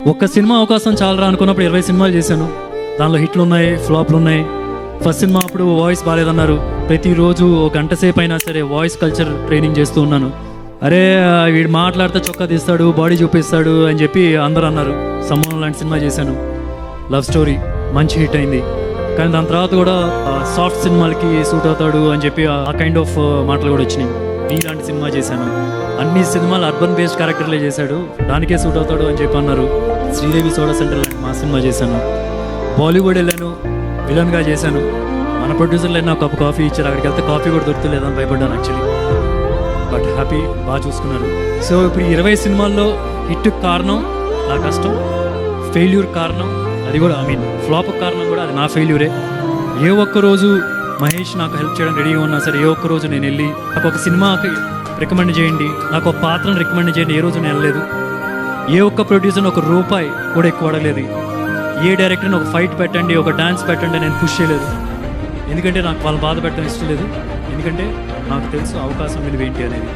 ఒక్క సినిమా అవకాశం చాలరా అనుకున్నప్పుడు 20 సినిమాలు చేశాను. దానిలో హిట్లు ఉన్నాయి, ఫ్లాప్లు ఉన్నాయి. ఫస్ట్ సినిమా అప్పుడు వాయిస్ బాగాలేదన్నారు. ప్రతిరోజు ఒక గంట సేపు అయినా సరే వాయిస్ కల్చర్ ట్రైనింగ్ చేస్తూ ఉన్నాను. అరే వీడు మాట్లాడితే చొక్కా తీస్తాడు, బాడీ చూపిస్తాడు అని చెప్పి అందరూ అన్నారు. సమ్మోహన్ లాంటి సినిమా చేశాను, లవ్ స్టోరీ మంచి హిట్ అయింది. కానీ దాని తర్వాత కూడా సాఫ్ట్ సినిమాలకి సూట్ అవుతాడు అని చెప్పి ఆ కైండ్ ఆఫ్ మాటలు కూడా వచ్చినాయి. ఇలాంటి సినిమా చేశాను. అన్ని సినిమాలు అర్బన్ బేస్డ్ క్యారెక్టర్లే చేశాడు, దానికే సూట్ అవుతాడు అని చెప్పి అన్నారు. శ్రీదేవి సోడా సెంటర్ లాంటి మా సినిమా చేశాను. బాలీవుడ్ వెళ్ళాను, విలన్గా చేశాను. మన ప్రొడ్యూసర్లు అయినా కప్పు కాఫీ ఇచ్చారు, అక్కడికి వెళ్తే కాఫీ కూడా దొరుకుతలేదని భయపడ్డాను యాక్చువల్లీ. బట్ హ్యాపీ, బాగా చూసుకున్నారు. సో ఇప్పుడు 20 సినిమాల్లో హిట్ కారణం నా కష్టం, ఫెయిల్యూర్ కారణం అది కూడా ఫ్లాప్ కారణం కూడా అది నా ఫెయిల్యూరే. ఏ ఒక్కరోజు మహేష్ నాకు హెల్ప్ చేయడానికి రెడీగా ఉన్నా సరే, ఏ ఒక్కరోజు నేను వెళ్ళి నాకు ఒక సినిమాకి రికమెండ్ చేయండి, నాకు ఒక పాత్రను రికమెండ్ చేయండి, ఏ రోజు నేను వెళ్ళలేదు. ఏ ఒక్క ప్రొడ్యూసర్ని ఒక రూపాయి కూడా ఎక్కువ అడగలేదు. ఏ డైరెక్టర్ని ఒక ఫైట్ పెట్టండి, ఒక డాన్స్ పెట్టండి నేను పుష్ చేయలేదు. ఎందుకంటే నాకు వాళ్ళు బాధ పెట్టడం ఇష్టం లేదు. ఎందుకంటే నాకు తెలుసు అవకాశం విలువ ఏంటి అనేది.